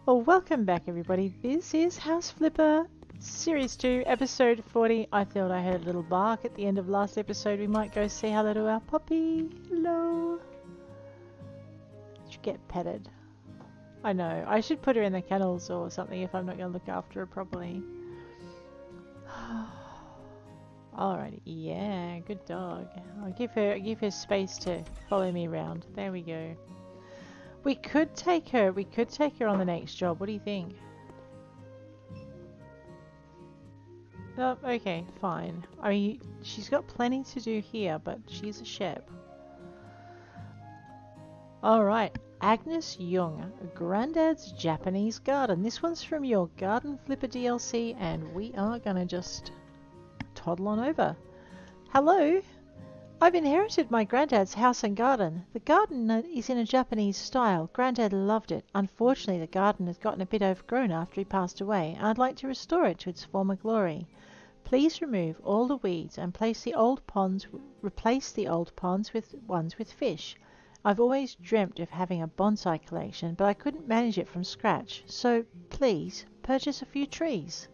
Well, welcome back everybody. This is House Flipper Series 2, Episode 40. I thought I heard a little bark at the end of last episode. We might go say hello to our puppy. Hello. Should get petted. I know. I should put her in the kennels or something if I'm not going to look after her properly. Alrighty. Yeah, good dog. I'll give her space to follow me around. There we go. We could take her on the next job. What do you think? Oh, okay, fine. I mean, she's got plenty to do here, but she's a shep. Alright, Agnes Jung, Grandad's Japanese Garden. This one's from your Garden Flipper DLC, and we are gonna just toddle on over. Hello! I've inherited my granddad's house and garden. The garden is in a Japanese style. Granddad loved it. Unfortunately, the garden has gotten a bit overgrown after he passed away, and I'd like to restore it to its former glory. Please remove all the weeds and replace the old ponds with ones with fish. I've always dreamt of having a bonsai collection, but I couldn't manage it from scratch, so please purchase a few trees.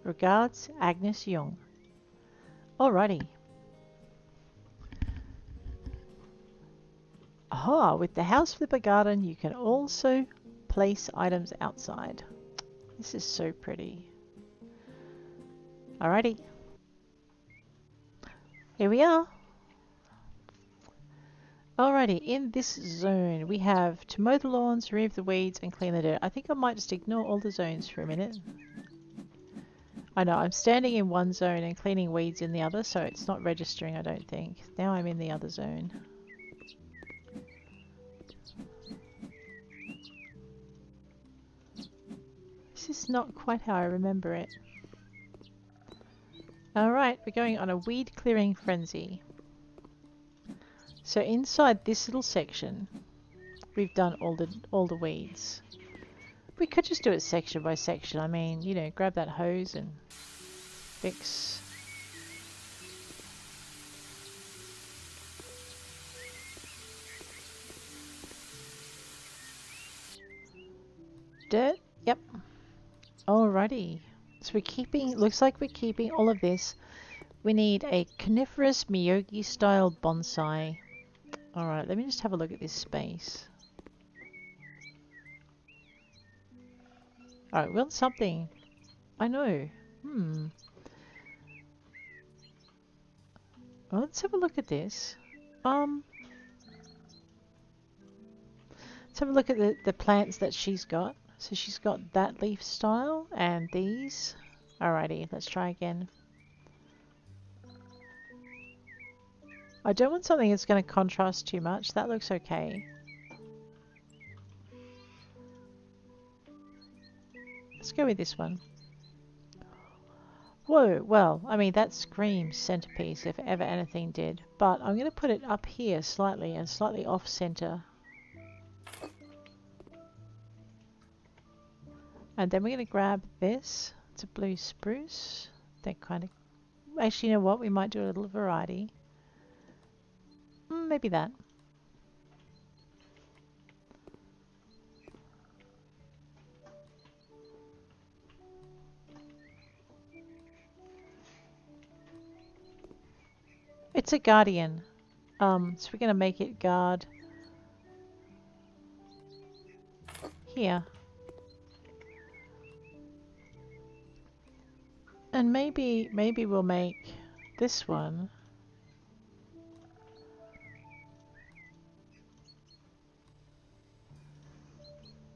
Regards, Agnes Jung. Alrighty. Aha, with the House Flipper Garden, you can also place items outside. This is so pretty. Alrighty. Here we are. Alrighty, in this zone, we have to mow the lawns, remove the weeds, and clean the dirt. I think I might just ignore all the zones for a minute. I know, I'm standing in one zone and cleaning weeds in the other, so it's not registering, I don't think. Now I'm in the other zone. This is not quite how I remember it. Alright, we're going on a weed clearing frenzy. So inside this little section, we've done all the weeds. We could just do it section by section. I mean, you know, grab that hose and fix. Dirt? Yep. Alrighty. So we're keeping, looks like we're keeping all of this. We need a coniferous Miyogi style bonsai. Alright, let me just have a look at this space. Alright, we want something. I know. Well, let's have a look at this. Let's have a look at the plants that she's got. So she's got that leaf style and these. Alrighty, let's try again. I don't want something that's going to contrast too much. That looks okay. Let's go with this one. Whoa, well, I mean, that screams centerpiece if ever anything did. But I'm going to put it up here slightly and slightly off center. And then we're going to grab this. It's a blue spruce. That kind of... Actually, you know what? We might do a little variety. Maybe that. It's a guardian. So we're going to make it guard here. And maybe we'll make this one.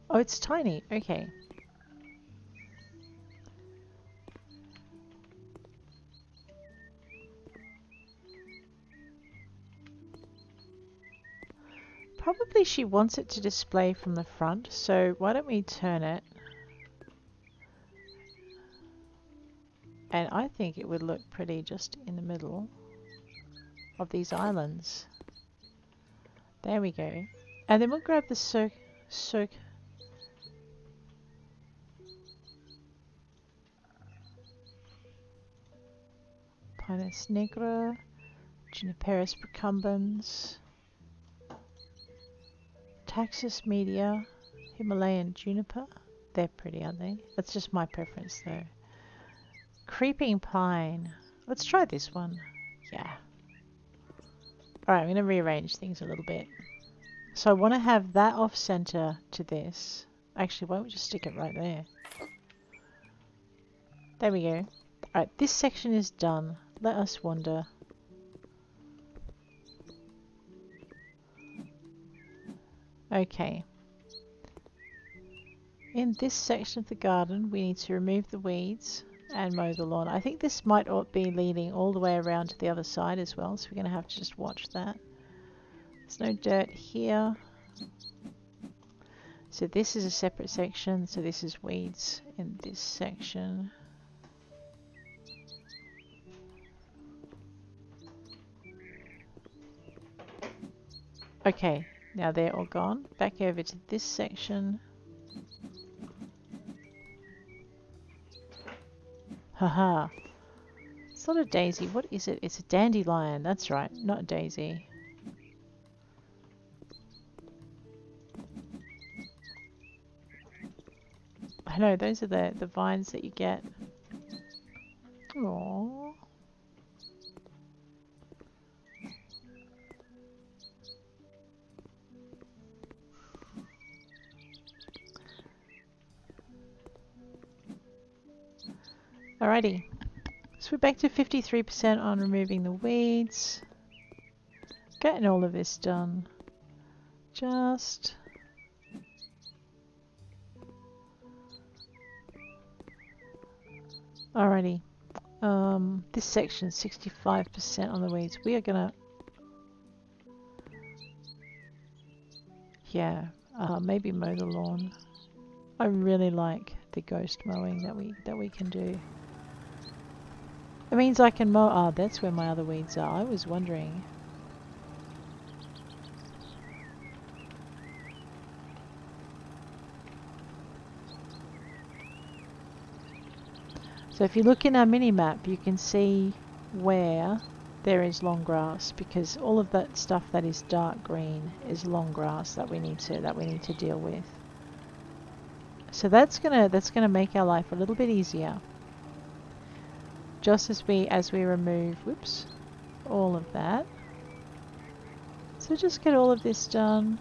Oh, it's tiny. Okay. Probably she wants it to display from the front, so why don't we turn it? And I think it would look pretty just in the middle of these islands. There we go. And then we'll grab the soak Pinus nigra, Juniperus procumbens, Taxus media, Himalayan juniper. They're pretty, aren't they? That's just my preference though. Creeping pine. Let's try this one. Yeah. Alright, I'm going to rearrange things a little bit. So I want to have that off center to this. Actually, why don't we just stick it right there? There we go. Alright, this section is done. Let us wander. Okay. In this section of the garden, we need to remove the weeds and mow the lawn. I think this might be leading all the way around to the other side as well, so we're going to have to just watch that. There's no dirt here. So this is a separate section, so this is weeds in this section. Okay, now they're all gone. Back over to this section. Haha. It's not a daisy. What is it? It's a dandelion. That's right, not a daisy. I know, those are the vines that you get. Aww. Alrighty. So we're back to 53% on removing the weeds. Getting all of this done. Just... Alrighty. This section 65% on the weeds. We are gonna... Yeah, maybe mow the lawn. I really like the ghost mowing that we can do. It means I can mow... Oh, that's where my other weeds are. I was wondering. So if you look in our mini-map, you can see where there is long grass, because all of that stuff that is dark green is long grass that we need to deal with. So that's gonna make our life a little bit easier. Just as we remove, whoops, all of that. So just get all of this done.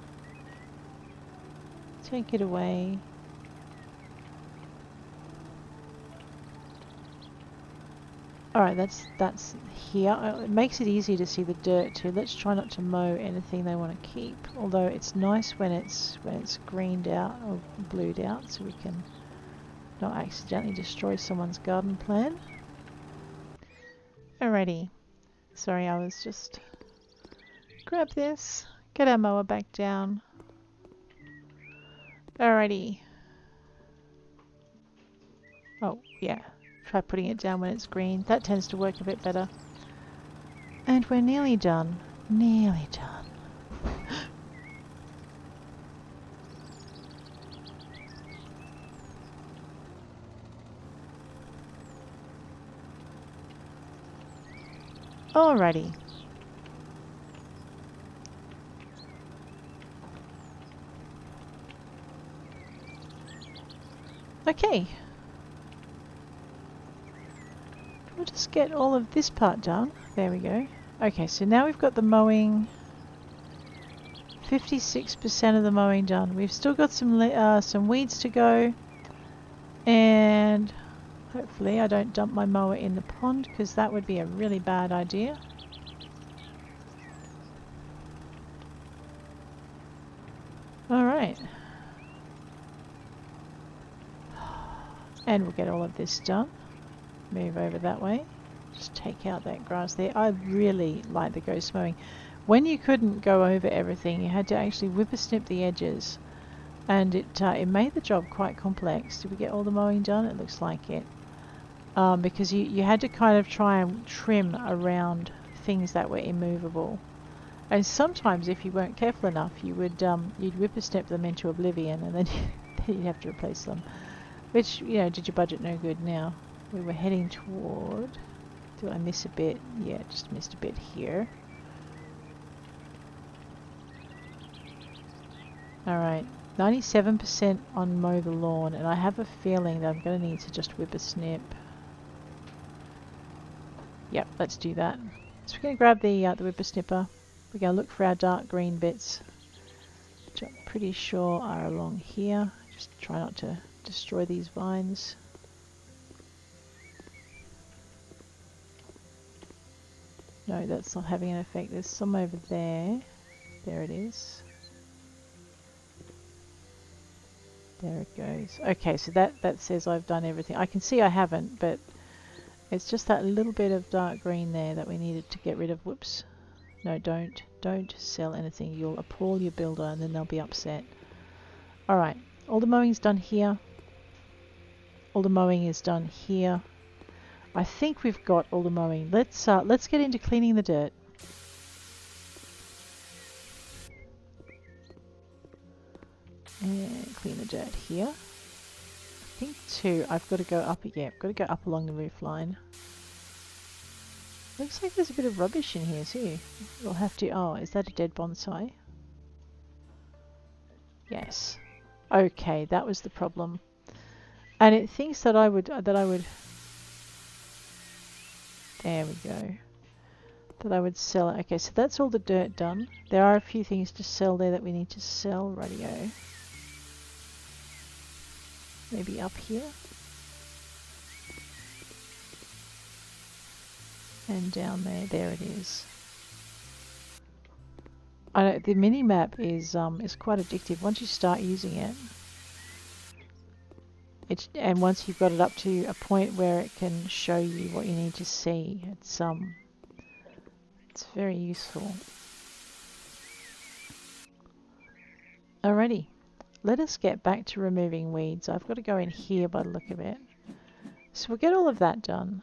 Take it away. Alright, that's here. It makes it easier to see the dirt too. Let's try not to mow anything they want to keep. Although it's nice when it's greened out or blued out, so we can not accidentally destroy someone's garden plan. Alrighty. Sorry, I was just... Grab this. Get our mower back down. Alrighty. Oh, yeah. Try putting it down when it's green. That tends to work a bit better. And we're nearly done. Nearly done. Alrighty. Okay. We'll just get all of this part done. There we go. Okay, so now we've got the mowing. 56% of the mowing done. We've still got some weeds to go. And hopefully I don't dump my mower in the pond, because that would be a really bad idea. Alright. And we'll get all of this done. Move over that way. Just take out that grass there. I really like the ghost mowing. When you couldn't go over everything, you had to actually whippersnip the edges. And it made the job quite complex. Did we get all the mowing done? It looks like it. Because you had to kind of try and trim around things that were immovable. And sometimes, if you weren't careful enough, you'd whippersnip them into oblivion, and then you'd have to replace them. Which, you know, did your budget no good now. We were heading toward... Did I miss a bit? Yeah, just missed a bit here. Alright. 97% on mow the lawn, and I have a feeling that I'm going to need to just whip a snip. Yep, let's do that. So we're going to grab the whippersnipper. We're going to look for our dark green bits, which I'm pretty sure are along here. Just try not to destroy these vines. No, that's not having an effect. There's some over there. There it is. There it goes. Okay, so that says I've done everything. I can see I haven't, but it's just that little bit of dark green there that we needed to get rid of. Whoops. No, don't sell anything. You'll appall your builder and then they'll be upset. Alright, all the mowing's done here. All the mowing is done here. I think we've got all the mowing. Let's get into cleaning the dirt. And clean the dirt here. I think too, I've got to go up. Yeah, I've got to go up along the roof line. Looks like there's a bit of rubbish in here too. We'll have to. Oh, is that a dead bonsai? Yes. Okay, that was the problem. And it thinks that I would. There we go. That I would sell it. Okay, so that's all the dirt done. There are a few things to sell there that we need to sell. Radio. Maybe up here. And down there. There it is. The mini map is quite addictive once you start using it. And once you've got it up to a point where it can show you what you need to see, it's very useful. Alrighty, let us get back to removing weeds. I've got to go in here by the look of it. So we'll get all of that done.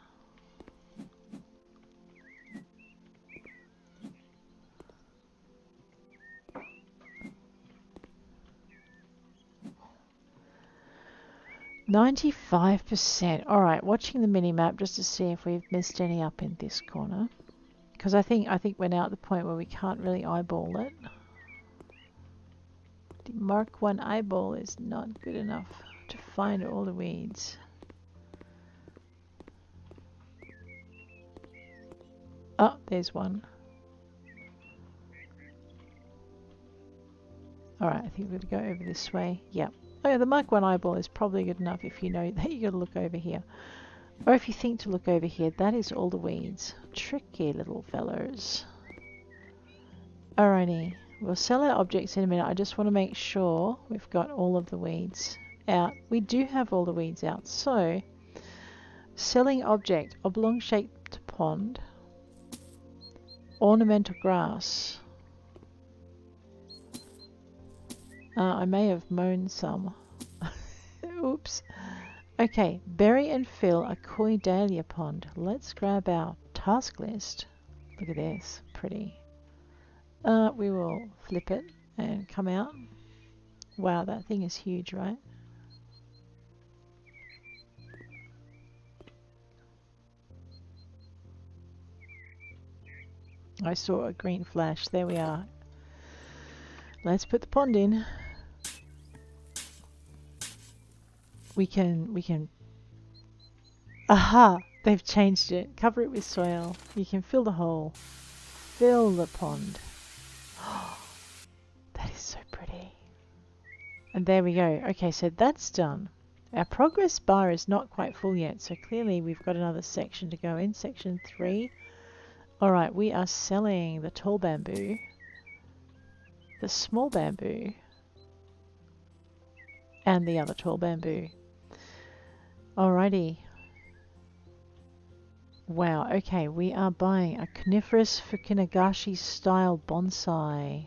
%95%. Alright, watching the mini-map just to see if we've missed any up in this corner. Because I think we're now at the point where we can't really eyeball it. The Mark 1 eyeball is not good enough to find all the weeds. Oh, there's one. Alright, I think we're going to go over this way. Yep. Oh yeah, the Mark 1 eyeball is probably good enough if you know that you got to look over here. Or if you think to look over here, that is all the weeds. Tricky little fellows. Alrighty, we'll sell our objects in a minute. I just want to make sure we've got all of the weeds out. We do have all the weeds out. So, selling object, oblong shaped pond, ornamental grass. I may have mown some. Oops. Okay, bury and fill a koi dahlia pond. Let's grab our task list. Look at this, pretty. We will flip it and come out. Wow, that thing is huge, right? I saw a green flash. There we are. Let's put the pond in. We can. Aha! They've changed it. Cover it with soil. You can fill the hole. Fill the pond. That is so pretty. And there we go. Okay, so that's done. Our progress bar is not quite full yet, so clearly we've got another section to go in. Section 3. Alright, we are selling the tall bamboo, the small bamboo, and the other tall bamboo. Alrighty. Wow, okay, we are buying a coniferous Fukinagashi style bonsai.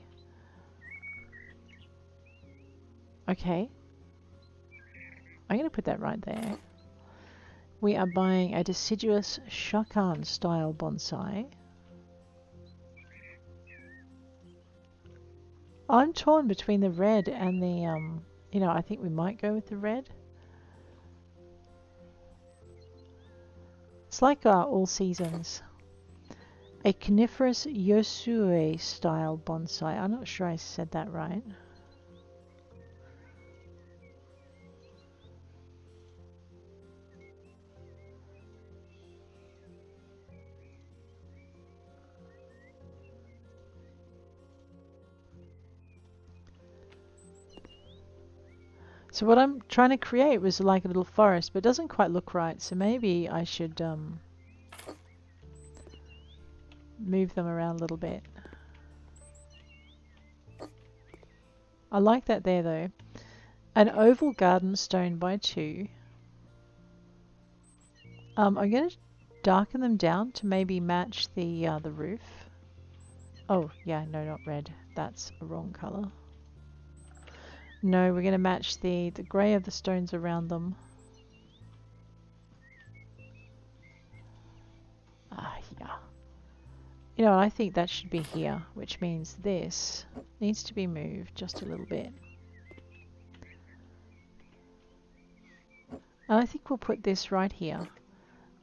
Okay. I'm going to put that right there. We are buying a deciduous shakan style bonsai. I'm torn between the red and the, I think we might go with the red. It's like All Seasons. A coniferous Yosue style bonsai. I'm not sure I said that right. So what I'm trying to create was like a little forest, but it doesn't quite look right. So maybe I should move them around a little bit. I like that there though. An oval garden stone by 2. I'm going to darken them down to maybe match the roof. Oh yeah, no, not red. That's a wrong color. No, we're going to match the grey of the stones around them. Yeah. You know, I think that should be here, which means this needs to be moved just a little bit. And I think we'll put this right here.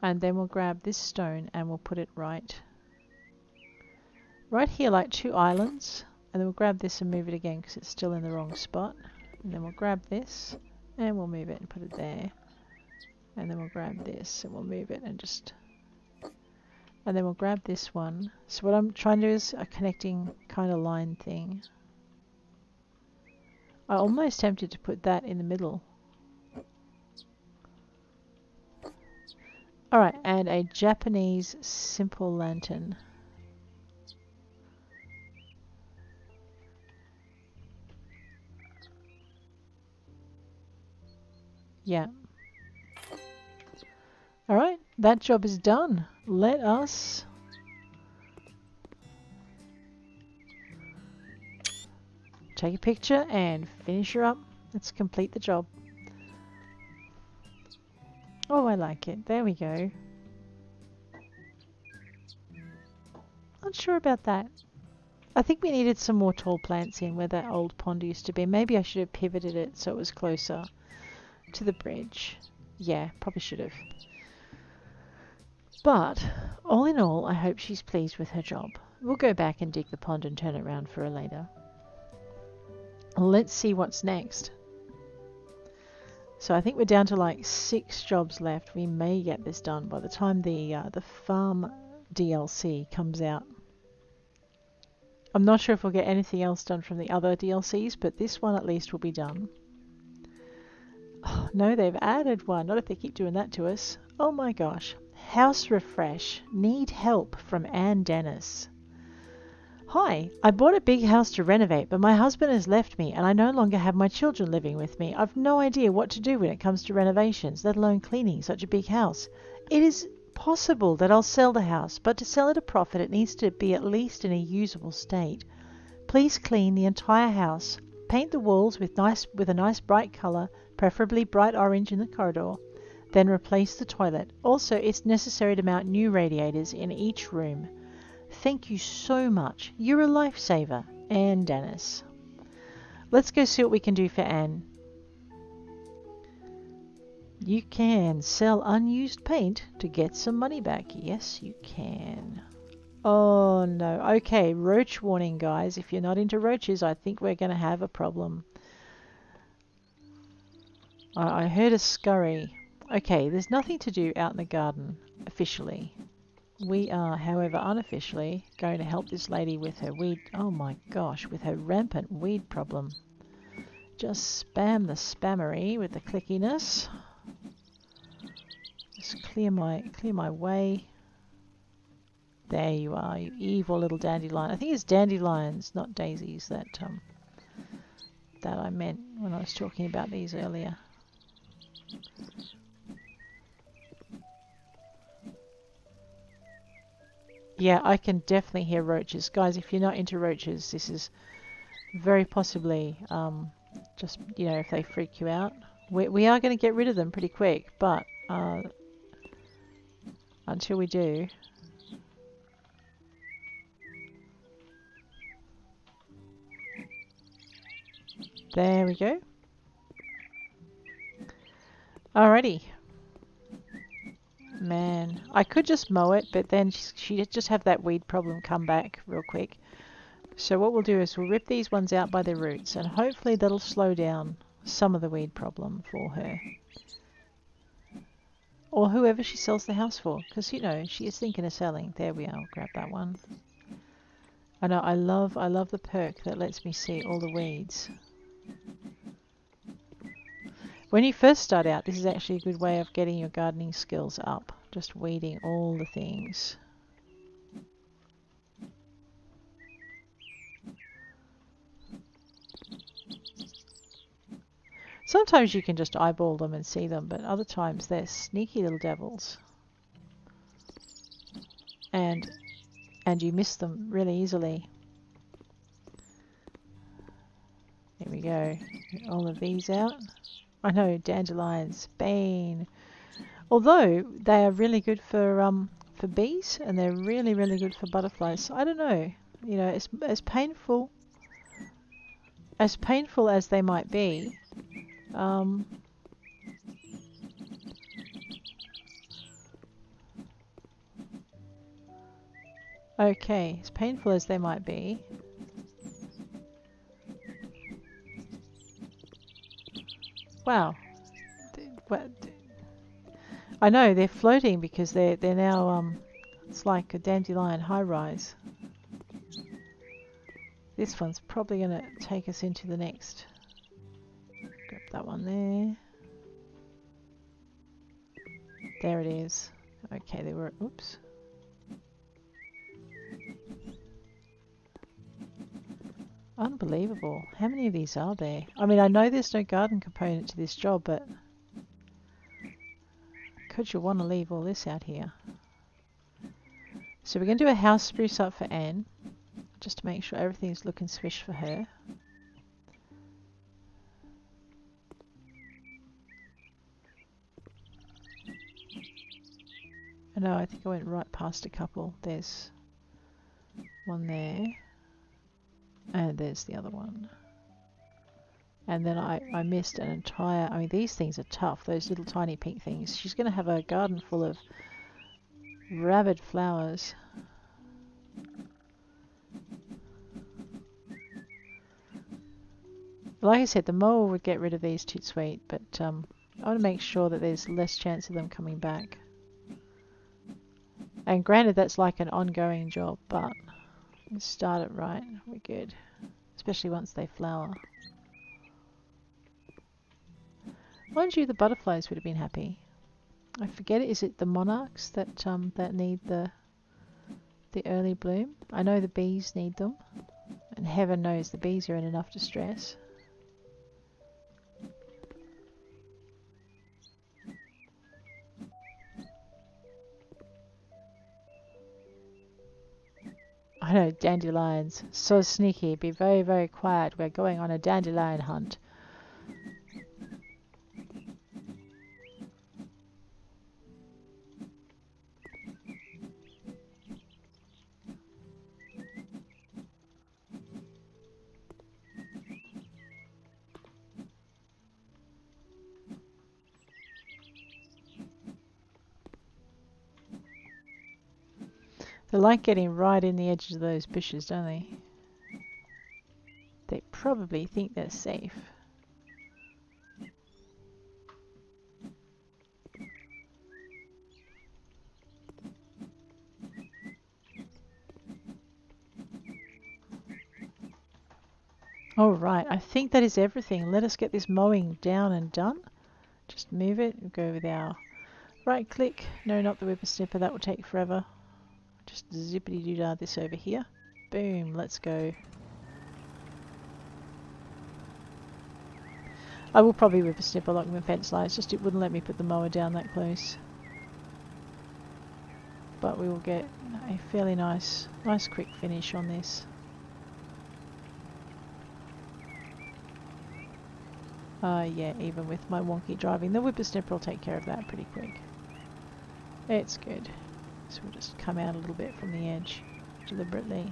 And then we'll grab this stone and we'll put it right here, like 2 islands. And then we'll grab this and move it again because it's still in the wrong spot. And then we'll grab this and we'll move it and put it there. And then we'll grab this and we'll move it and just... And then we'll grab this one. So what I'm trying to do is a connecting kind of line thing. I'm almost tempted to put that in the middle. Alright, and a Japanese simple lantern. Yeah. Alright, that job is done. Let us take a picture and finish her up. Let's complete the job. Oh, I like it. There we go. Not sure about that. I think we needed some more tall plants in where that old pond used to be. Maybe I should have pivoted it so it was closer to the bridge. Yeah, probably should have. But, all in all, I hope she's pleased with her job. We'll go back and dig the pond and turn it around for her later. Let's see what's next. So I think we're down to like 6 jobs left. We may get this done by the time the farm DLC comes out. I'm not sure if we'll get anything else done from the other DLCs, but this one at least will be done. Oh, no, they've added one. Not if they keep doing that to us. Oh my gosh. House refresh. Need help from Ann Denis. Hi, I bought a big house to renovate, but my husband has left me and I no longer have my children living with me. I've no idea what to do when it comes to renovations, let alone cleaning such a big house. It is possible that I'll sell the house, but to sell at a profit it needs to be at least in a usable state. Please clean the entire house. Paint the walls with a nice bright colour, preferably bright orange in the corridor. Then replace the toilet. Also, it's necessary to mount new radiators in each room. Thank you so much. You're a lifesaver, Ann Denis. Let's go see what we can do for Ann. You can sell unused paint to get some money back. Yes, you can. Oh no. Okay, roach warning, guys. If you're not into roaches, I think we're going to have a problem. I heard a scurry. Okay, there's nothing to do out in the garden, officially. We are, however, unofficially going to help this lady with her weed... Oh my gosh, with her rampant weed problem. Just spam the spammery with the clickiness. Just clear my way. There you are, you evil little dandelion. I think it's dandelions, not daisies, that I meant when I was talking about these earlier. Yeah, I can definitely hear roaches. Guys, if you're not into roaches, this is very possibly just, you know, if they freak you out. We are going to get rid of them pretty quick, but until we do... There we go. Alrighty. Man, I could just mow it, but then she'd just have that weed problem come back real quick. So what we'll do is we'll rip these ones out by their roots, and hopefully that'll slow down some of the weed problem for her. Or whoever she sells the house for, because, you know, she is thinking of selling. There we are, I'll grab that one. I know, I love the perk that lets me see all the weeds. When you first start out, this is actually a good way of getting your gardening skills up. Just weeding all the things. Sometimes you can just eyeball them and see them, but other times they're sneaky little devils. And you miss them really easily. There we go. Get all of these out. I know, dandelions, Spain. Although they are really good for bees, and they're really, really good for butterflies. So I don't know. You know, as painful as they might be. Okay, as painful as they might be. Wow. I know they're floating because they're now it's like a dandelion high rise. This one's probably going to take us into the next. Grab that one there. There it is. Okay, they were. Oops. Unbelievable. How many of these are there? I mean, I know there's no garden component to this job, but could you want to leave all this out here? So we're going to do a house spruce up for Anne, just to make sure everything's looking swish for her. No, I think I went right past a couple. There's one there. And there's the other one. And then I missed an entire... I mean, these things are tough. Those little tiny pink things. She's going to have a garden full of rabid flowers. Like I said, the mower would get rid of these too sweet, but I want to make sure that there's less chance of them coming back. And granted, that's like an ongoing job, but let's start it right. We're good. Especially once they flower. Mind you, the butterflies would have been happy. I forget it. Is it the monarchs that that need the early bloom? I know the bees need them, and heaven knows the bees are in enough distress. I know, dandelions. So sneaky. Be very, very quiet. We're going on a dandelion hunt. They like getting right in the edges of those bushes, don't they? They probably think they're safe. Alright, I think that is everything. Let us get this mowing down and done. Just move it. We'll go with our right click. No, not the whippersnipper. That will take forever. Just zippity-doo-dah this over here. Boom, let's go. I will probably whippersnipper along the fence lines, just it wouldn't let me put the mower down that close. But we will get a fairly nice quick finish on this. Yeah, even with my wonky driving, the whippersnipper will take care of that pretty quick. It's good. So we'll just come out a little bit from the edge, deliberately.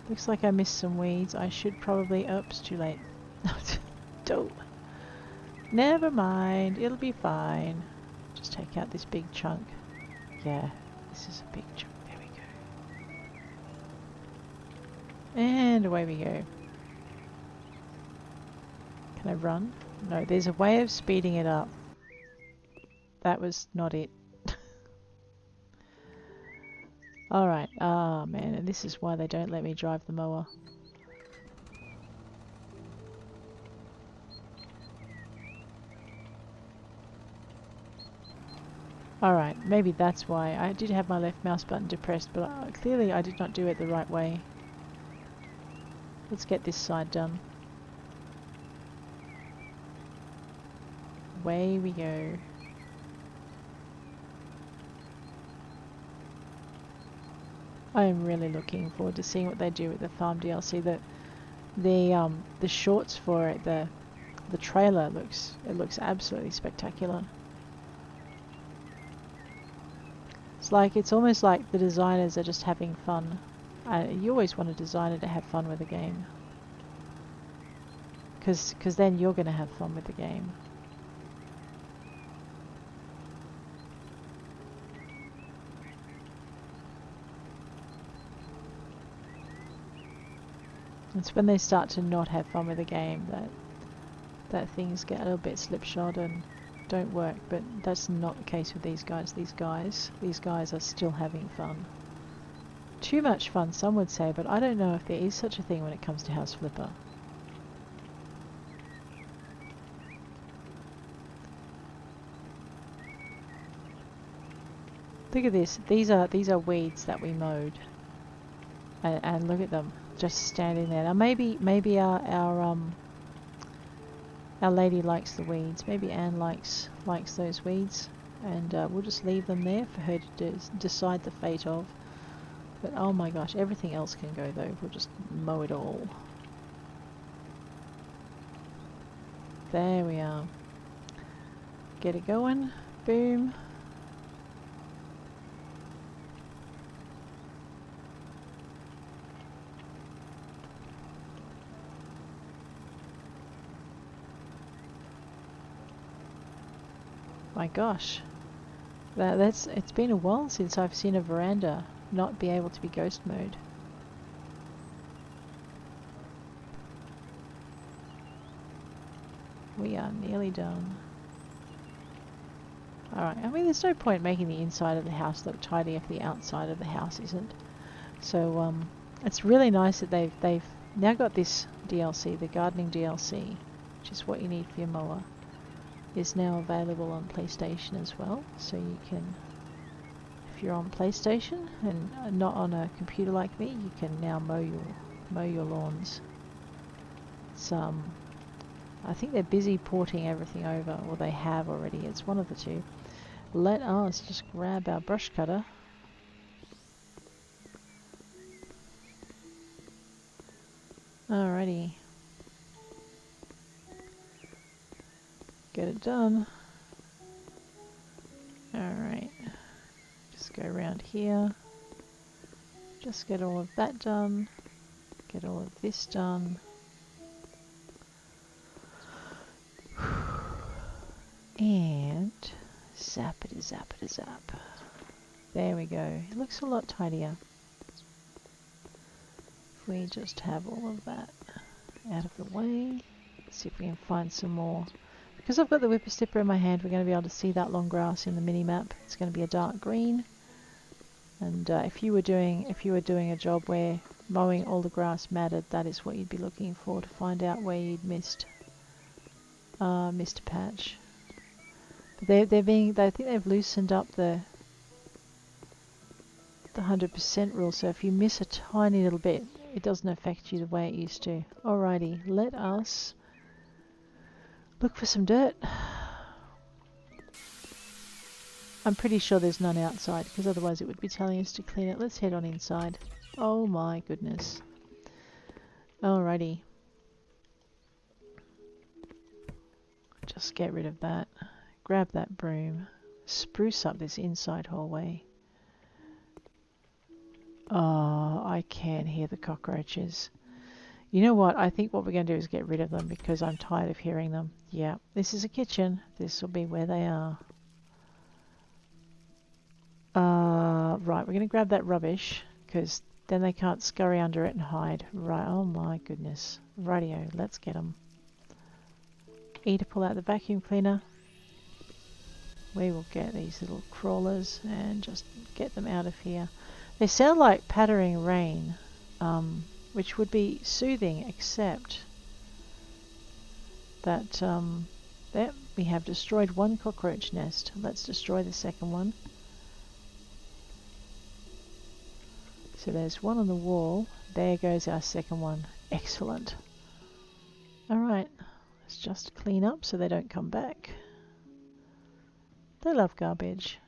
Looks like I missed some weeds. I should probably... Oops, too late. Don't. Never mind, it'll be fine. Just take out this big chunk. Yeah, this is a big chunk. There we go. And away we go. Can I run? No, there's a way of speeding it up. That was not it. Alright, man, and this is why they don't let me drive the mower. Alright, maybe that's why. I did have my left mouse button depressed, but clearly I did not do it the right way. Let's get this side done. Away we go. I am really looking forward to seeing what they do with the farm DLC. The shorts for it, the trailer looks absolutely spectacular. It's almost like the designers are just having fun. You always want a designer to have fun with a game, because then you're going to have fun with the game. It's when they start to not have fun with the game that things get a little bit slipshod and don't work, but that's not the case with these guys. These guys are still having fun. Too much fun, some would say, but I don't know if there is such a thing when it comes to House Flipper. Look at this. These are weeds that we mowed, and look at them just standing there. Now maybe our lady likes the weeds. Maybe Anne likes those weeds, and we'll just leave them there for her to decide the fate of. But oh my gosh, everything else can go though. We'll just mow it all. There we are. Get it going. Boom. My gosh, it's been a while since I've seen a veranda not be able to be ghost mode. We are nearly done. Alright, I mean there's no point making the inside of the house look tidy if the outside of the house isn't. So it's really nice that they've now got this DLC, the gardening DLC, which is what you need for your mower, is now available on PlayStation as well. So you can, if you're on PlayStation and not on a computer like me, you can now mow your lawns. It's I think they're busy porting everything over, or they have already. It's one of the two. Let us just grab our brush cutter. Alrighty. Get it done. Alright. Just go around here. Just get all of that done. Get all of this done. And zappity zappity zap. There we go. It looks a lot tidier. If we just have all of that out of the way. Let's see if we can find some more. Because I've got the whipper snipper in my hand, we're going to be able to see that long grass in the mini map. It's going to be a dark green. And if you were doing a job where mowing all the grass mattered, that is what you'd be looking for to find out where you'd missed a patch. But I think they've loosened up the 100% rule, so if you miss a tiny little bit, it doesn't affect you the way it used to. Alrighty, let us look for some dirt. I'm pretty sure there's none outside, because otherwise it would be telling us to clean it. Let's head on inside. Oh my goodness. Alrighty. Just get rid of that. Grab that broom. Spruce up this inside hallway. Oh, I can hear the cockroaches. You know what? I think what we're going to do is get rid of them because I'm tired of hearing them. Yeah, this is a kitchen. This will be where they are. Right, we're going to grab that rubbish because then they can't scurry under it and hide. Right, oh my goodness. Rightio, let's get them. E to pull out the vacuum cleaner. We will get these little crawlers and just get them out of here. They sound like pattering rain, which would be soothing, except that There, we have destroyed one cockroach nest. Let's destroy the second one. So there's one on the wall. There goes our second one. Excellent. Alright, let's just clean up so they don't come back. They love garbage.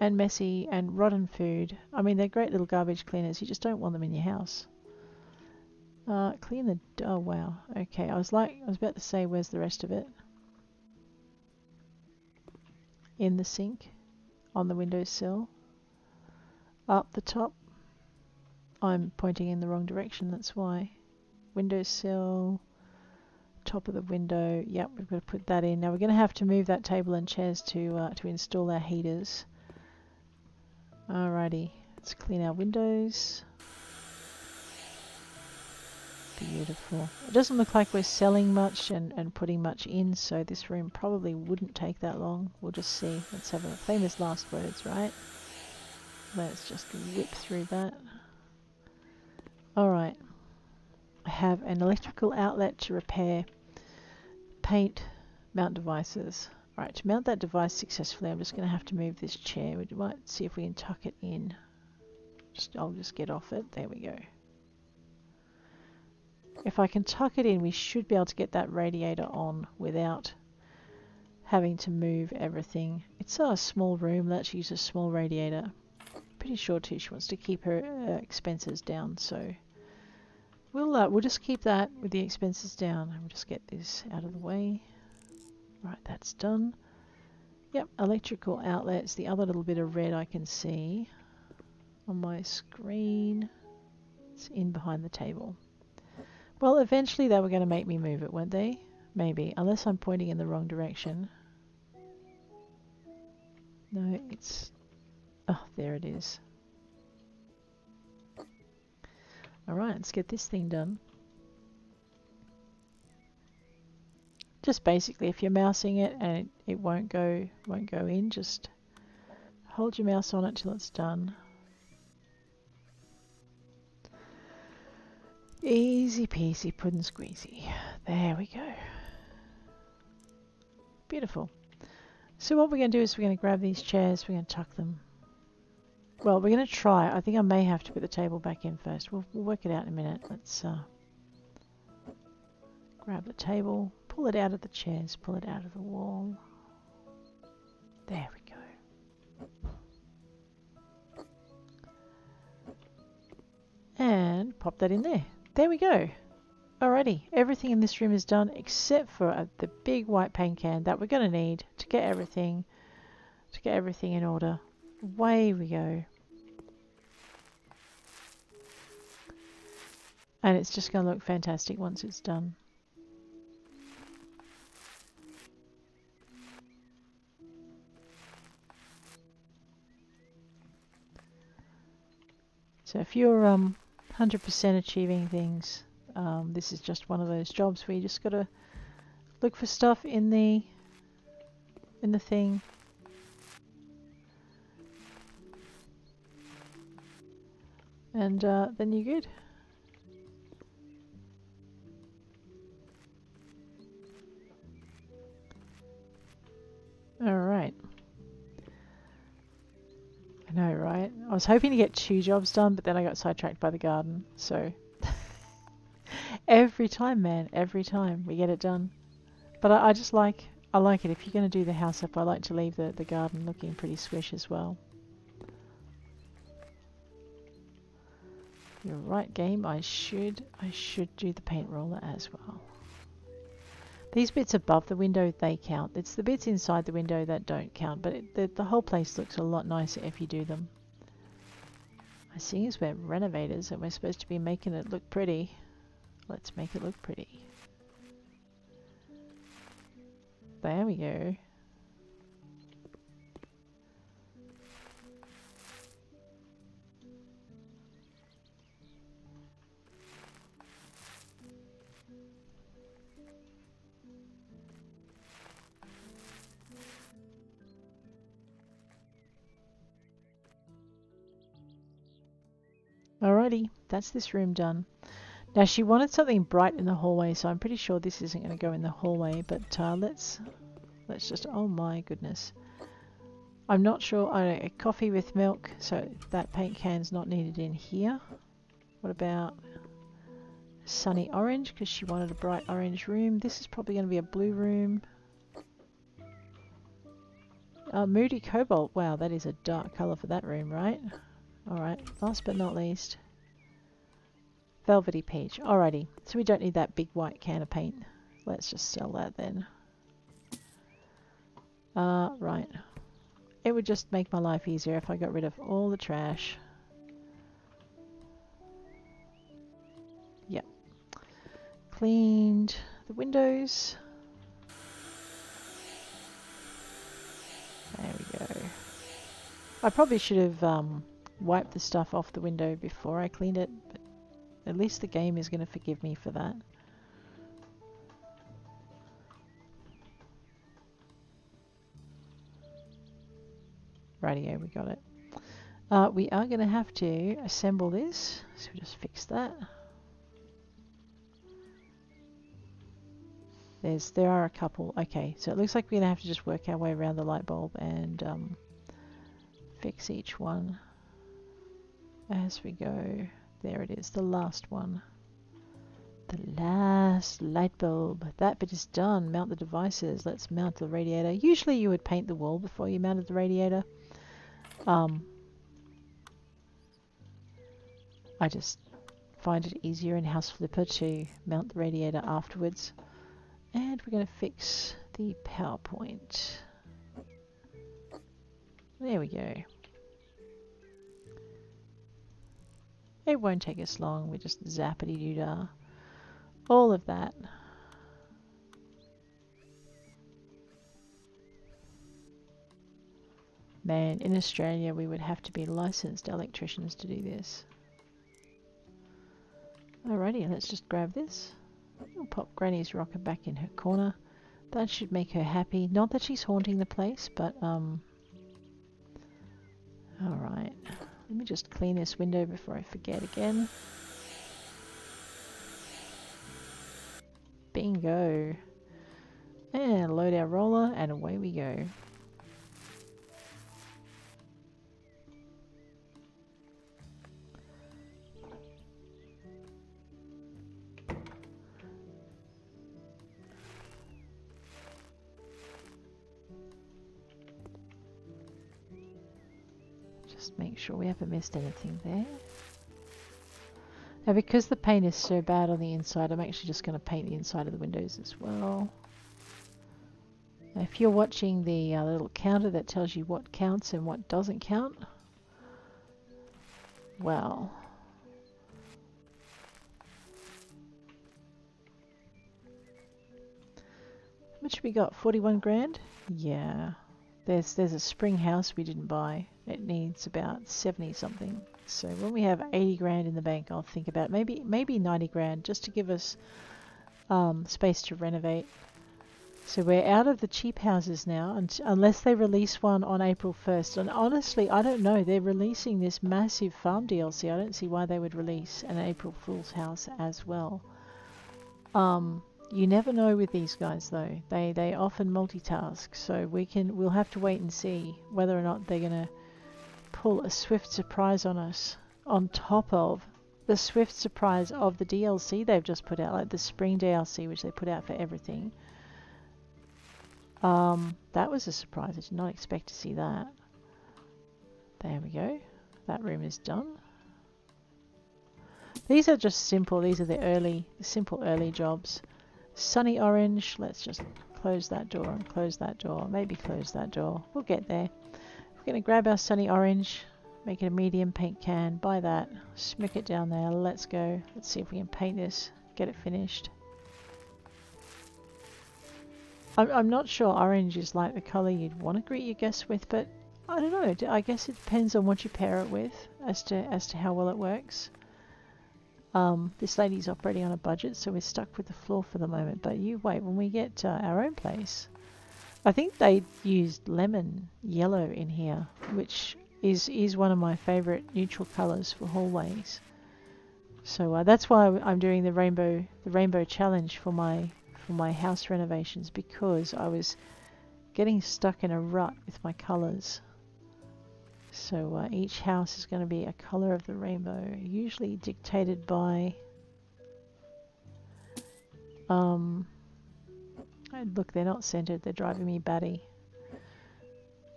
And messy and rotten food. I mean, they're great little garbage cleaners. You just don't want them in your house. Clean the... oh, wow. Okay, I was about to say, where's the rest of it? In the sink. On the windowsill. Up the top. I'm pointing in the wrong direction, that's why. Windowsill. Top of the window. Yep, we've got to put that in. Now we're going to have to move that table and chairs to install our heaters. Alrighty, let's clean our windows. Beautiful. It doesn't look like we're selling much and putting much in, so this room probably wouldn't take that long. We'll just see. Let's have a famous last words, right? Let's just whip through that. Alright. I have an electrical outlet to repair paint mount devices. Alright, to mount that device successfully, I'm just going to have to move this chair. We might see if we can tuck it in. I'll just get off it. There we go. If I can tuck it in, we should be able to get that radiator on without having to move everything. It's a small room. Let's use a small radiator. Pretty sure too she wants to keep her expenses down, so we'll just keep that with the expenses down. We'll just get this out of the way. Right, that's done. Yep, electrical outlets. The other little bit of red I can see on my screen. It's in behind the table. Well, eventually they were going to make me move it, weren't they? Maybe, unless I'm pointing in the wrong direction. No, it's... oh, there it is. Alright, let's get this thing done. Just basically, if you're mousing it and it won't go in, just hold your mouse on it till it's done. Easy peasy puddin' squeezy. There we go. Beautiful. So what we're going to do is we're going to grab these chairs, we're going to tuck them. Well, we're going to try. I think I may have to put the table back in first. We'll work it out in a minute. Let's grab the table, pull it out of the chairs, pull it out of the wall. There we go. And pop that in there. There we go. Alrighty, everything in this room is done except for the big white paint can that we're going to need to get everything in order. Away we go. And it's just going to look fantastic once it's done. So if you're 100% achieving things, this is just one of those jobs where you just got to look for stuff in the thing. And then you're good. Alright. I know, right? I was hoping to get 2 jobs done, but then I got sidetracked by the garden, so... every time, man, every time we get it done. But I like it. If you're going to do the house up, I like to leave the garden looking pretty swish as well. You're right, game. I should do the paint roller as well. These bits above the window, they count. It's the bits inside the window that don't count, but the whole place looks a lot nicer if you do them. I see as we're renovators and we're supposed to be making it look pretty. Let's make it look pretty. There we go. Alrighty, that's this room done. Now she wanted something bright in the hallway, so I'm pretty sure this isn't going to go in the hallway, but let's just, oh my goodness. I'm not sure. A coffee with milk, so that paint can's not needed in here. What about sunny orange, because she wanted a bright orange room. This is probably going to be a blue room. Moody cobalt. Wow, that is a dark colour for that room, right? Alright, last but not least, velvety peach. Alrighty, so we don't need that big white can of paint. Let's just sell that then. Right. It would just make my life easier if I got rid of all the trash. Yep. Cleaned the windows. There we go. I probably should have wiped the stuff off the window before I cleaned it, but at least the game is going to forgive me for that. Radio, we got it. We are going to have to assemble this, so we just fix that. There are a couple. Okay, so it looks like we're going to have to just work our way around the light bulb and fix each one as we go. There it is, the last one. The last light bulb. That bit is done. Mount the devices. Let's mount the radiator. Usually you would paint the wall before you mounted the radiator. I just find it easier in House Flipper to mount the radiator afterwards. And we're going to fix the PowerPoint. There we go. It won't take us long. We just zappity-doo-dah. All of that. Man, in Australia we would have to be licensed electricians to do this. Alrighty, let's just grab this. We'll pop Granny's rocker back in her corner. That should make her happy. Not that she's haunting the place, but alright. Let me just clean this window before I forget again. Bingo. And load our roller and away we go. Just make sure we haven't missed anything there. Now because the paint is so bad on the inside, I'm actually just going to paint the inside of the windows as well. Now if you're watching the little counter that tells you what counts and what doesn't count, well, how much have we got? 41 grand? Yeah. There's a spring house we didn't buy. It needs about 70 something. So when we have 80 grand in the bank, I'll think about maybe 90 grand just to give us space to renovate. So we're out of the cheap houses now, unless they release one on April 1st. And honestly, I don't know. They're releasing this massive farm DLC. I don't see why they would release an April Fool's house as well. You never know with these guys though. They often multitask, so we'll have to wait and see whether or not they're gonna pull a swift surprise on us on top of the swift surprise of the DLC they've just put out, like the spring DLC which they put out for everything. That was a surprise. I did not expect to see that. There we go. That room is done. These are just simple. These are the simple early jobs. Sunny orange. Let's just close that door and close that door. Maybe close that door. We'll get there. We're going to grab our sunny orange, make it a medium paint can, buy that, smick it down there. Let's go. Let's see if we can paint this, get it finished. I'm not sure orange is like the colour you'd want to greet your guests with, but I don't know. I guess it depends on what you pair it with as to how well it works. This lady's operating on a budget, so we're stuck with the floor for the moment. But you wait, when we get our own place, I think they used lemon yellow in here, which is one of my favourite neutral colours for hallways. So that's why I'm doing the rainbow challenge for my house renovations, because I was getting stuck in a rut with my colours. So each house is going to be a colour of the rainbow, usually dictated by look, they're not centered, they're driving me batty.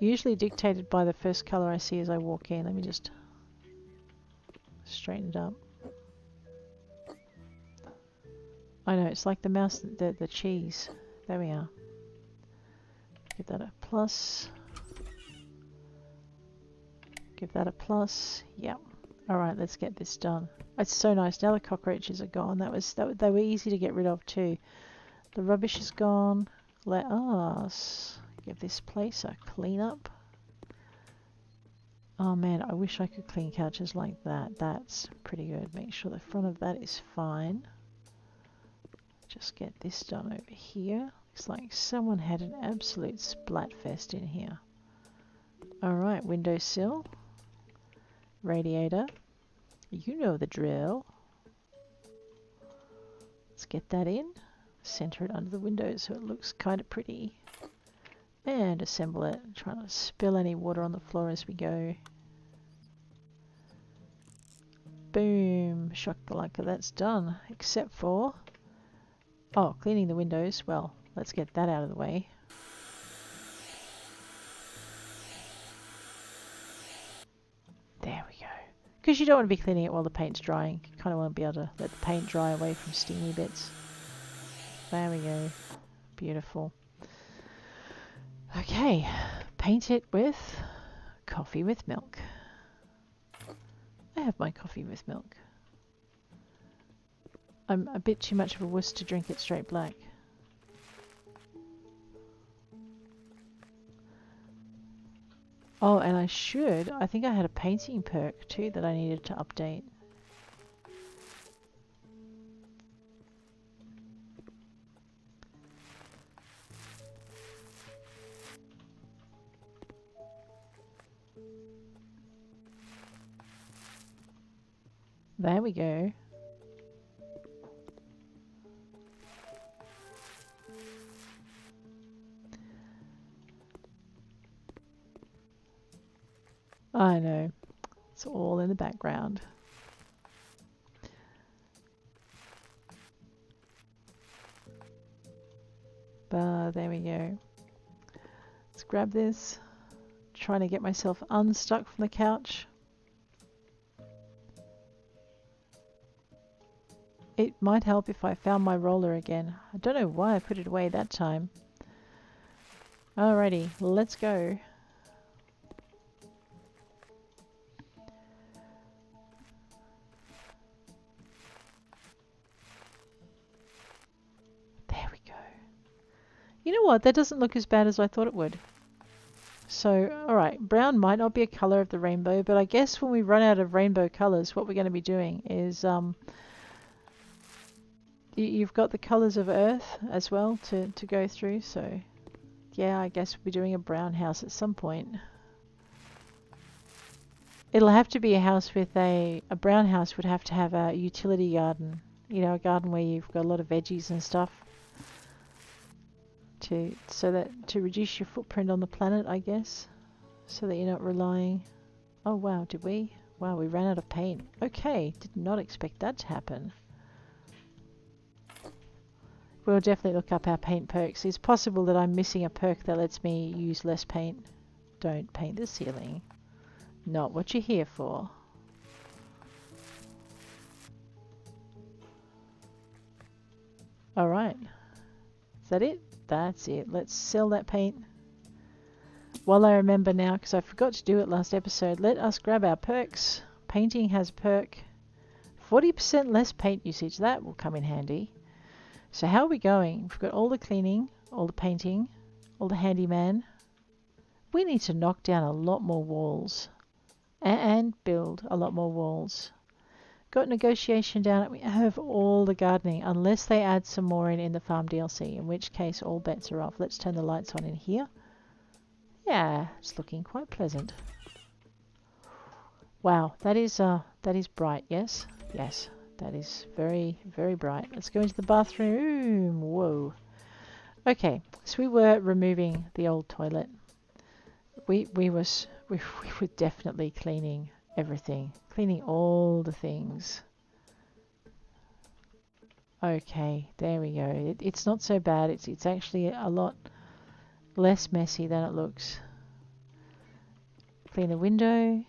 Usually dictated by the first colour I see as I walk in. Let me just straighten it up. I know, it's like the mouse, the cheese. There we are. Give that a plus. Give that a plus. Yep. Alright, let's get this done. It's so nice. Now the cockroaches are gone. They were easy to get rid of too. The rubbish is gone. Let us give this place a clean up. Oh man, I wish I could clean couches like that. That's pretty good. Make sure the front of that is fine. Just get this done over here. Looks like someone had an absolute splatfest in here. Alright, windowsill. Radiator. You know the drill. Let's get that in. Center it under the window so it looks kind of pretty. And assemble it. Try not to spill any water on the floor as we go. Boom. Shock-a-lacka, that's done. Except for... oh, cleaning the windows. Well, let's get that out of the way. There we go. Because you don't want to be cleaning it while the paint's drying. You kind of want to be able to let the paint dry away from steamy bits. There we go. Beautiful. Okay. Paint it with coffee with milk. I have my coffee with milk. I'm a bit too much of a wuss to drink it straight black. Oh, and I think I had a painting perk too that I needed to update. There we go. I know. It's all in the background. But there we go. Let's grab this. Trying to get myself unstuck from the couch. It might help if I found my roller again. I don't know why I put it away that time. Alrighty, let's go. There we go. You know what? That doesn't look as bad as I thought it would. So, alright, brown might not be a colour of the rainbow, but I guess when we run out of rainbow colours, what we're going to be doing is... you've got the colours of earth as well to go through, so yeah, I guess we'll be doing a brown house at some point. It'll have to be a house with a brown house would have to have a utility garden, you know, a garden where you've got a lot of veggies and stuff to reduce your footprint on the planet, I guess, so that you're not relying. Oh wow, did we? Wow, we ran out of paint. Okay, did not expect that to happen. We'll definitely look up our paint perks. It's possible that I'm missing a perk that lets me use less paint. Don't paint the ceiling. Not what you're here for. Alright. Is that it? That's it. Let's sell that paint. While I remember now, because I forgot to do it last episode, let us grab our perks. Painting has perk. 40% less paint usage. That will come in handy. So how are we going? We've got all the cleaning, all the painting, all the handyman. We need to knock down a lot more walls and build a lot more walls. Got negotiation down. We have all the gardening, unless they add some more in the farm DLC, in which case all bets are off. Let's turn the lights on in here. Yeah, it's looking quite pleasant. Wow, that is bright. Yes, yes. That is very, very bright. Let's go into the bathroom. Whoa. Okay, so we were removing the old toilet. We were definitely cleaning everything, cleaning all the things. Okay, there we go. It's not so bad. It's actually a lot less messy than it looks. Clean the window.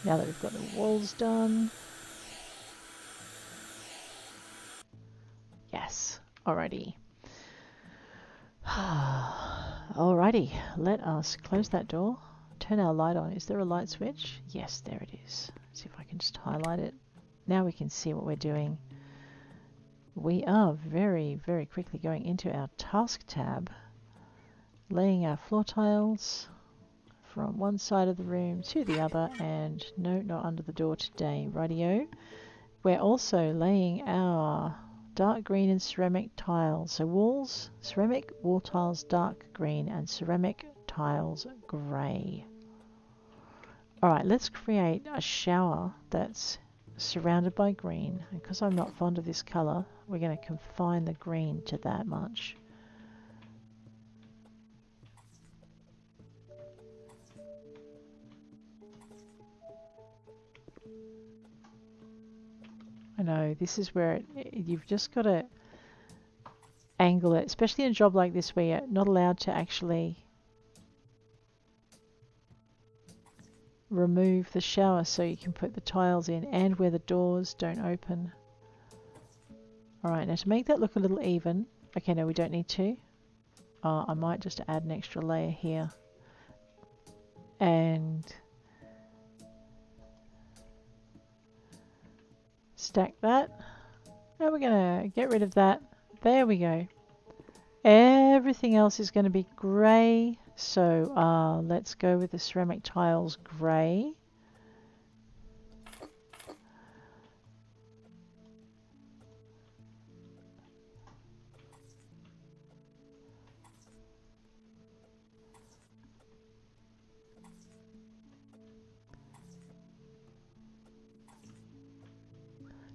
Now that we've got the walls done. Yes. Alrighty. Alrighty. Let us close that door. Turn our light on. Is there a light switch? Yes, there it is. See if I can just highlight it. Now we can see what we're doing. We are very, very quickly going into our task tab, laying our floor tiles from one side of the room to the other, and no, not under the door today. Rightio. We're also laying our dark green and ceramic tiles. So walls, ceramic, wall tiles dark green, and ceramic tiles grey. Alright, let's create a shower that's surrounded by green. And because I'm not fond of this colour, we're going to confine the green to that much. I know, this is where you've just got to angle it, especially in a job like this where you're not allowed to actually remove the shower so you can put the tiles in, and where the doors don't open. Alright, now to make that look a little even, okay, no, we don't need to. I might just add an extra layer here. And stack that. Now we're going to get rid of that. There we go. Everything else is going to be grey. So let's go with the ceramic tiles grey.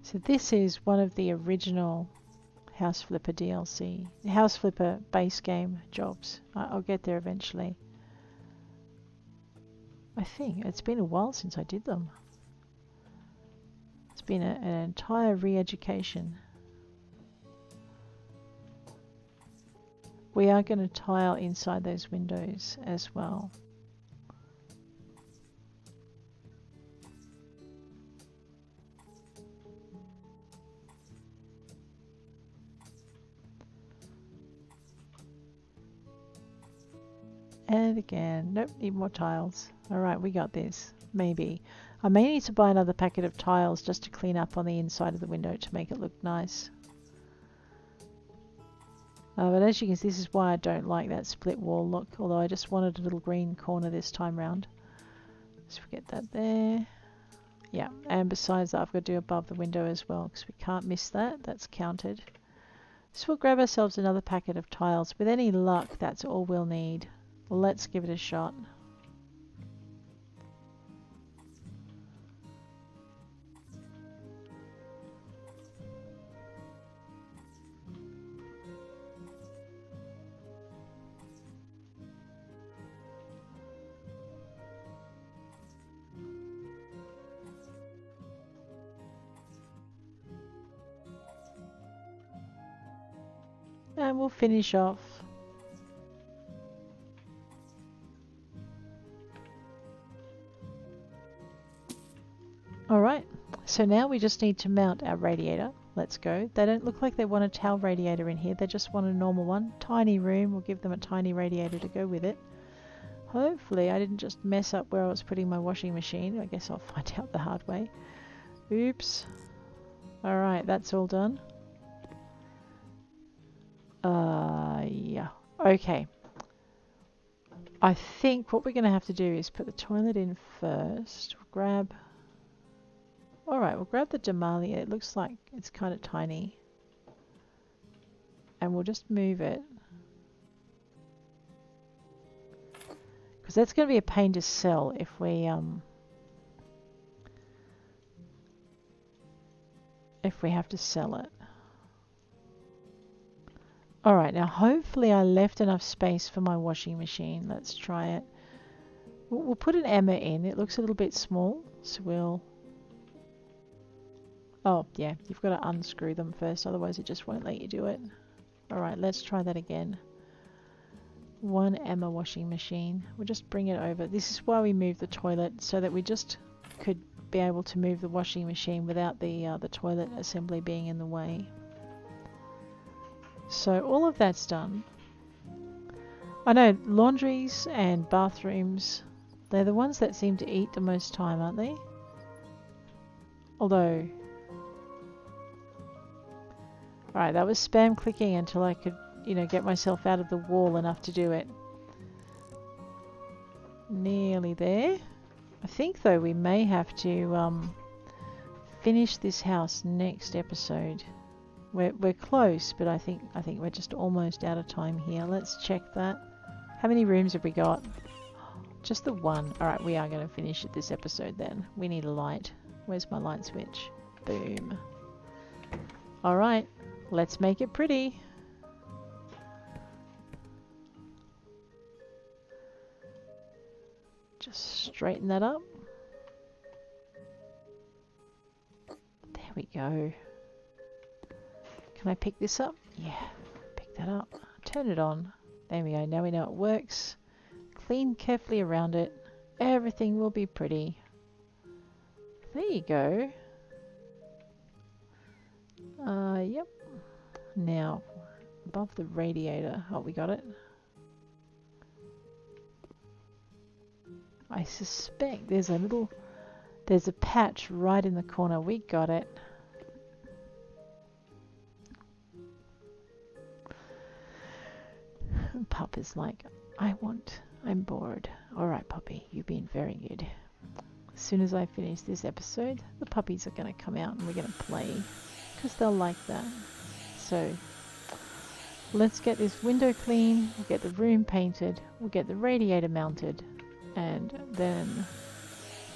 So this is one of the original House Flipper DLC, House Flipper base game jobs. I'll get there eventually. I think it's been a while since I did them. It's been an entire re-education. We are going to tile inside those windows as well. And again, nope, need more tiles. Alright, we got this. Maybe. I may need to buy another packet of tiles just to clean up on the inside of the window to make it look nice. But as you can see, this is why I don't like that split wall look, although I just wanted a little green corner this time round. Let's get that there. Yeah, and besides that, I've got to do above the window as well, because we can't miss that. That's counted. So we'll grab ourselves another packet of tiles. With any luck, that's all we'll need. Let's give it a shot. And we'll finish off. Alright, so now we just need to mount our radiator. Let's go. They don't look like they want a towel radiator in here. They just want a normal one. Tiny room. We'll give them a tiny radiator to go with it. Hopefully I didn't just mess up where I was putting my washing machine. I guess I'll find out the hard way. Oops. Alright, that's all done. Yeah. Okay. I think what we're going to have to do is put the toilet in first. Grab... Alright, we'll grab the Damali. It looks like it's kind of tiny. And we'll just move it. Because that's going to be a pain to sell if we if we have to sell it. Alright, now hopefully I left enough space for my washing machine. Let's try it. We'll put an Emma in. It looks a little bit small, so we'll... Oh, yeah, you've got to unscrew them first, otherwise it just won't let you do it. Alright, let's try that again. One Emma washing machine. We'll just bring it over. This is why we moved the toilet, so that we just could be able to move the washing machine without the toilet assembly being in the way. So all of that's done. I know laundries and bathrooms, they're the ones that seem to eat the most time, aren't they? Although... Alright, that was spam clicking until I could, you know, get myself out of the wall enough to do it. Nearly there. I think though we may have to finish this house next episode. We're close, but I think we're just almost out of time here. Let's check that. How many rooms have we got? Just the one. Alright, we are going to finish it this episode then. We need a light. Where's my light switch? Boom. Alright, let's make it pretty. Just straighten that up. There we go. Can I pick this up? Yeah, pick that up. Turn it on. There we go. Now we know it works. Clean carefully around it. Everything will be pretty. There you go. Yep. Now, above the radiator. Oh, we got it. I suspect there's a patch right in the corner. We got it. Pup is like, I'm bored. Alright, puppy, you've been very good. As soon as I finish this episode, the puppies are going to come out and we're going to play. Because they'll like that. So, let's get this window clean, we'll get the room painted, we'll get the radiator mounted, and then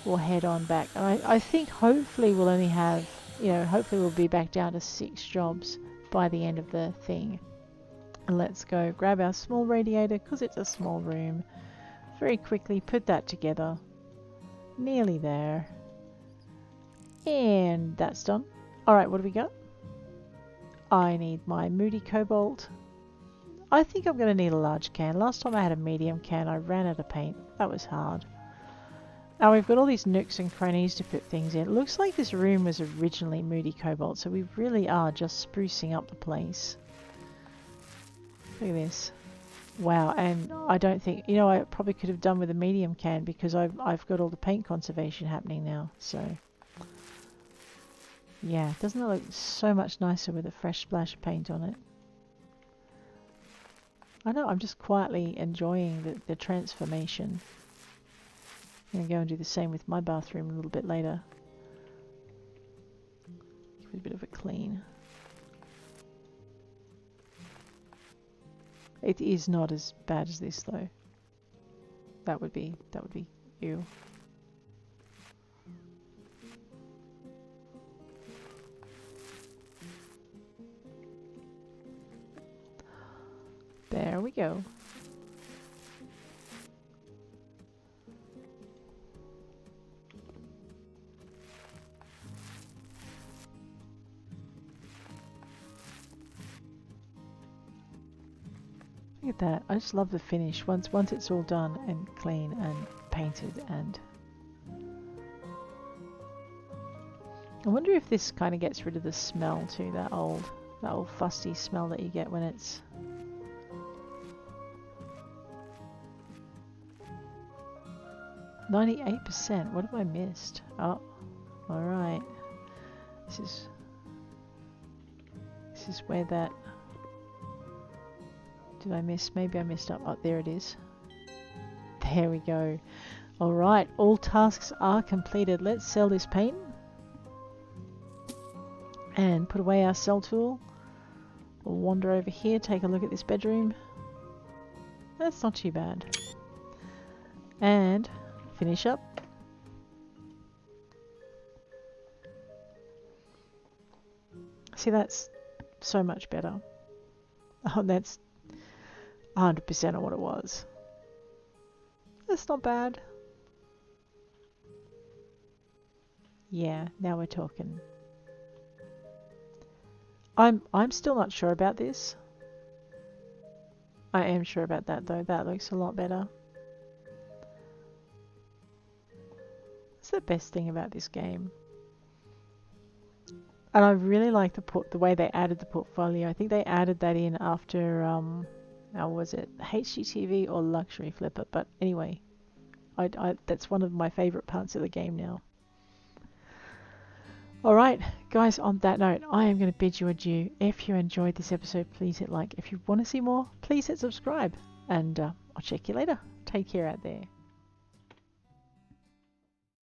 we'll head on back. And I think hopefully we'll only have, hopefully we'll be back down to 6 jobs by the end of the thing. And let's go grab our small radiator, because it's a small room. Very quickly put that together. Nearly there. And that's done. Alright, what do we got? I need my Moody Cobalt. I think I'm going to need a large can. Last time I had a medium can, I ran out of paint. That was hard. Now we've got all these nooks and crannies to put things in. It looks like this room was originally Moody Cobalt, so we really are just sprucing up the place. Look at this. Wow, and I don't think... I probably could have done with a medium can because I've got all the paint conservation happening now, so... Yeah, doesn't it look so much nicer with a fresh splash of paint on it? I know, I'm just quietly enjoying the transformation. I'm going to go and do the same with my bathroom a little bit later. Give it a bit of a clean. It is not as bad as this though. That would be ew. There we go. Look at that. I just love the finish. Once it's all done and clean and painted, and I wonder if this kind of gets rid of the smell too, that old fusty smell that you get when it's 98%. What have I missed? Oh, alright. This is where that... Did I miss? Maybe I missed up. Oh, there it is. There we go. Alright, all tasks are completed. Let's sell this paint. And put away our sell tool. We'll wander over here, take a look at this bedroom. That's not too bad. And finish up. See, that's so much better. Oh, that's 100% of what it was. That's not bad. Yeah, now we're talking. I'm still not sure about this. I am sure about that though. That looks a lot better. That's the best thing about this game. And I really like the way they added the portfolio. I think they added that in after how was it HGTV or Luxury Flipper? But anyway, that's one of my favorite parts of the game now. Alright, guys, on that note, I am going to bid you adieu. If you enjoyed this episode, please hit like. If you want to see more, please hit subscribe. And I'll check you later. Take care out there.